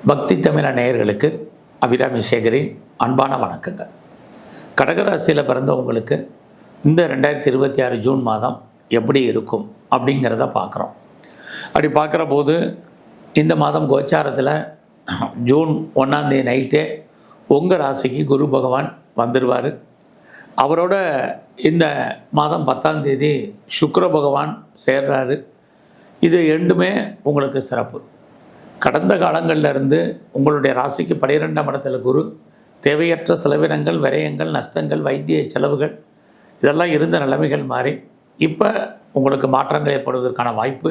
பக்தி தமிழ நேயர்களுக்கு அபிராமி சேகரின் அன்பான வணக்கங்கள். கடகராசியில் பிறந்தவங்களுக்கு இந்த 2026 ஜூன் மாதம் எப்படி இருக்கும் அப்படிங்கிறத பார்க்குறோம். அப்படி பார்க்குற போது இந்த மாதம் கோச்சாரத்தில் ஜூன் 1 நைட்டே உங்கள் ராசிக்கு குரு பகவான் வந்துடுவார். அவரோட இந்த மாதம் 10 சுக்கிர பகவான் சேர்றாரு. இது ரெண்டுமே உங்களுக்கு சிறப்பு. கடந்த காலங்களில் இருந்து உங்களுடைய ராசிக்கு 12ஆம் இடத்துல குரு தேவையற்ற செலவினங்கள், விரயங்கள், நஷ்டங்கள், வைத்திய செலவுகள் இதெல்லாம் இருந்த நிலைமைகள் மாறி இப்போ உங்களுக்கு மாற்றங்கள் ஏற்படுவதற்கான வாய்ப்பு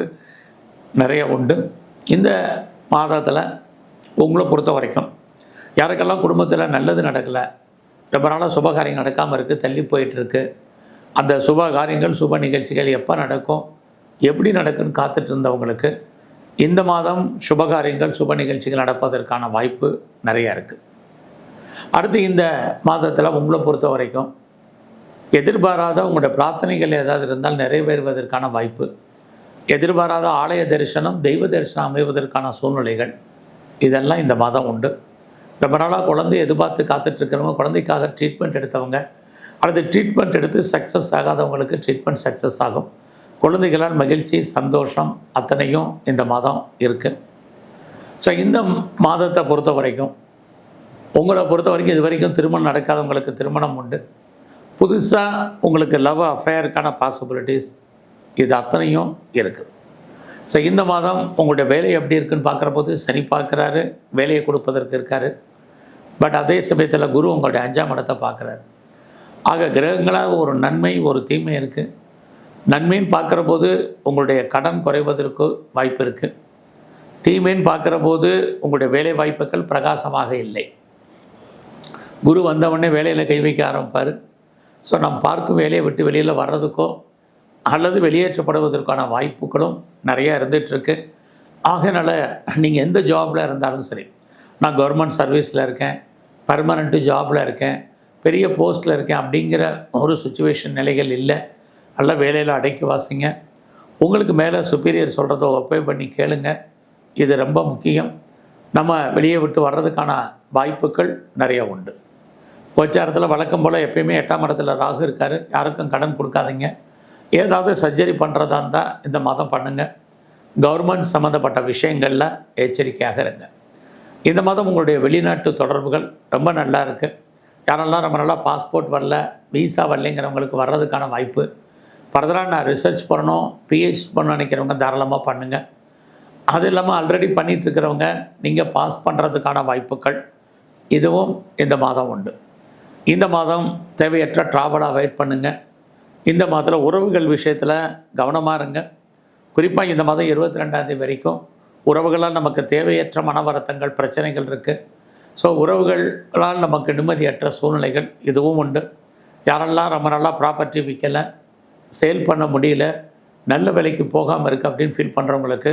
நிறைய உண்டு. இந்த மாதத்தில் உங்களை பொறுத்த வரைக்கும் யாருக்கெல்லாம் குடும்பத்தில் நல்லது நடக்கலை, ரொம்ப நாளாக சுபகாரியம் நடக்காமல் இருக்குது, தள்ளி போயிட்டுருக்கு, அந்த சுப காரியங்கள் சுப நிகழ்ச்சிகள் எப்போ நடக்கும், எப்படி நடக்குன்னு காத்துட்டு இருந்தவங்களுக்கு இந்த மாதம் சுபகாரியங்கள் சுப நிகழ்ச்சிகள் நடப்பதற்கான வாய்ப்பு நிறையா இருக்குது. அடுத்து இந்த மாதத்தில் உங்களை பொறுத்த வரைக்கும் எதிர்பாராத உங்களுடைய பிரார்த்தனைகள் ஏதாவது இருந்தால் நிறைவேறுவதற்கான வாய்ப்பு, எதிர்பாராத ஆலய தரிசனம், தெய்வ தரிசனம் அமைவதற்கான சூழ்நிலைகள் இதெல்லாம் இந்த மாதம் உண்டு. ரொம்ப நாளாக குழந்தை எதிர்பார்த்து காத்துட்ருக்கிறவங்க, குழந்தைக்காக ட்ரீட்மெண்ட் எடுத்தவங்க, அல்லது ட்ரீட்மெண்ட் எடுத்து சக்ஸஸ் ஆகாதவங்களுக்கு ட்ரீட்மெண்ட் சக்ஸஸ் ஆகும். குழந்தைகளால் மகிழ்ச்சி, சந்தோஷம் அத்தனையும் இந்த மாதம் இருக்குது. ஸோ இந்த மாதத்தை பொறுத்த வரைக்கும் உங்களை பொறுத்த வரைக்கும் இது வரைக்கும் திருமணம் நடக்காதவங்களுக்கு திருமணம் உண்டு. புதுசாக உங்களுக்கு லவ் அஃபேருக்கான பாசிபிலிட்டிஸ் இது அத்தனையும் இருக்குது. ஸோ இந்த மாதம் உங்களுடைய வேலை எப்படி இருக்குதுன்னு பார்க்குற போது சனி பார்க்குறாரு, வேலையை கொடுப்பதற்கு இருக்கார். பட் அதே சமயத்தில் குரு உங்களுடைய 5ஆம் இடத்தை பார்க்குறாரு. ஆக கிரகங்களாக ஒரு நன்மை ஒரு தீமை இருக்குது. நன்மைன்னு பார்க்குற போது உங்களுடைய கடன் குறைவதற்கு வாய்ப்பு இருக்குது. தீமைன்னு பார்க்குற போது உங்களுடைய வேலை வாய்ப்புகள் பிரகாசமாக இல்லை. குரு வந்தவுடனே வேலையில் கை வைக்க ஆரம்பிப்பார். ஸோ நம்ம பார்க்கும் வேலையை விட்டு வெளியில் வர்றதுக்கோ அல்லது வெளியேற்றப்படுவதற்கான வாய்ப்புகளும் நிறையா இருந்துகிட்ருக்கு. ஆகையினால நீங்கள் எந்த ஜாபில் இருந்தாலும் சரி, நான் கவர்மெண்ட் சர்வீஸில் இருக்கேன், பர்மனெண்ட்டு ஜாபில் இருக்கேன், பெரிய போஸ்ட்டில் இருக்கேன் அப்படிங்கிற ஒரு சுச்சுவேஷன் நிலைகள் இல்லை. நல்ல வேலையில் அடக்கி வாசிங்க. உங்களுக்கு மேலே சுப்பீரியர் சொல்கிறத ஒப்பே பண்ணி கேளுங்க. இது ரொம்ப முக்கியம். நம்ம வெளியே விட்டு வர்றதுக்கான வாய்ப்புகள் நிறைய உண்டு. கோச்சாரத்தில் வழக்கம் போல் எப்பயுமே 8ஆம் இடத்துல ராகு இருக்கார். யாருக்கும் கடன் கொடுக்காதீங்க. ஏதாவது சர்ஜரி பண்ணுறதா இருந்தால் இந்த மாதம் பண்ணுங்கள். கவர்மெண்ட் சம்மந்தப்பட்ட விஷயங்களில் எச்சரிக்கையாக இருங்க. இந்த மாதம் உங்களுடைய வெளிநாட்டு தொடர்புகள் ரொம்ப நல்லா இருக்குது. யாரெல்லாம் ரொம்ப நல்லா பாஸ்போர்ட் வரல, வீசா வரலைங்கிறவங்களுக்கு வர்றதுக்கான வாய்ப்பு. ஃபர்தராக நான் ரிசர்ச் பண்ணணும், பிஹெச்டி பண்ண நினைக்கிறவங்க தாராளமாக பண்ணுங்கள். அது இல்லாமல் ஆல்ரெடி பண்ணிகிட்ருக்கிறவங்க நீங்கள் பாஸ் பண்ணுறதுக்கான வாய்ப்புகள் இதுவும் இந்த மாதம் உண்டு. இந்த மாதம் தேவையற்ற ட்ராவலை அவாய்ட் பண்ணுங்கள். இந்த மாதத்தில் உறவுகள் விஷயத்தில் கவனமாக இருங்க. குறிப்பாக இந்த மாதம் 22ஆம் வரைக்கும் உறவுகளால் நமக்கு தேவையற்ற மன வருத்தங்கள், பிரச்சனைகள் இருக்குது. ஸோ உறவுகளால் நமக்கு நிம்மதியற்ற சூழ்நிலைகள் இதுவும் உண்டு. யாரெல்லாம் ரொம்ப நல்லா ப்ராப்பர்ட்டி விற்கலை, சேல் பண்ண முடியல, நல்ல விலைக்கு போகாமல் இருக்குது அப்படின்னு ஃபீல் பண்ணுறவங்களுக்கு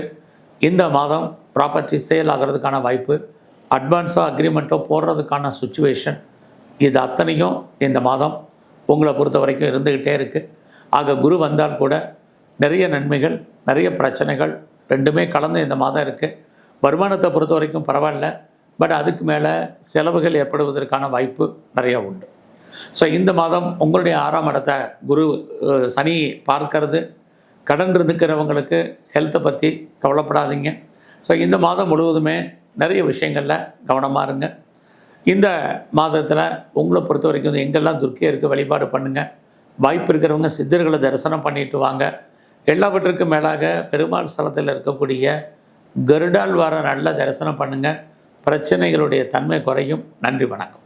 இந்த மாதம் ப்ராப்பர்ட்டி சேல் ஆகிறதுக்கான வாய்ப்பு, அட்வான்ஸோ அக்ரிமெண்ட்டோ போடுறதுக்கான சுச்சுவேஷன் இது அத்தனையும் இந்த மாதம் உங்களை பொறுத்த வரைக்கும் இருந்துக்கிட்டே இருக்குது. ஆக குரு வந்தால் கூட நிறைய நன்மைகள், நிறைய பிரச்சனைகள் ரெண்டுமே கலந்து இந்த மாதம் இருக்குது. வருமானத்தை பொறுத்த வரைக்கும் பரவாயில்ல, பட் அதுக்கு மேலே செலவுகள் ஏற்படுவதற்கான வாய்ப்பு நிறையா உண்டு. ஸோ இந்த மாதம் உங்களுடைய 6ஆம் இடத்தை குரு சனி பார்க்கறது. கடன் இருக்கிறவங்களுக்கு ஹெல்த்தை பற்றி கவலைப்படாதீங்க. ஸோ இந்த மாதம் முழுவதுமே நிறைய விஷயங்களில் கவனமாக இருங்க. இந்த மாதத்தில் உங்களை பொறுத்த வரைக்கும் எங்கெல்லாம் துர்க்கை இருக்குது வழிபாடு பண்ணுங்கள். வாய்ப்பு இருக்கிறவங்க சித்தர்களை தரிசனம் பண்ணிட்டு வாங்க. எல்லாவற்றுக்கும் மேலாக பெருமாள் ஸ்தலத்தில் இருக்கக்கூடிய கருடால் வர நல்ல தரிசனம் பண்ணுங்கள். பிரச்சனைகளுடைய தன்மை குறையும். நன்றி, வணக்கம்.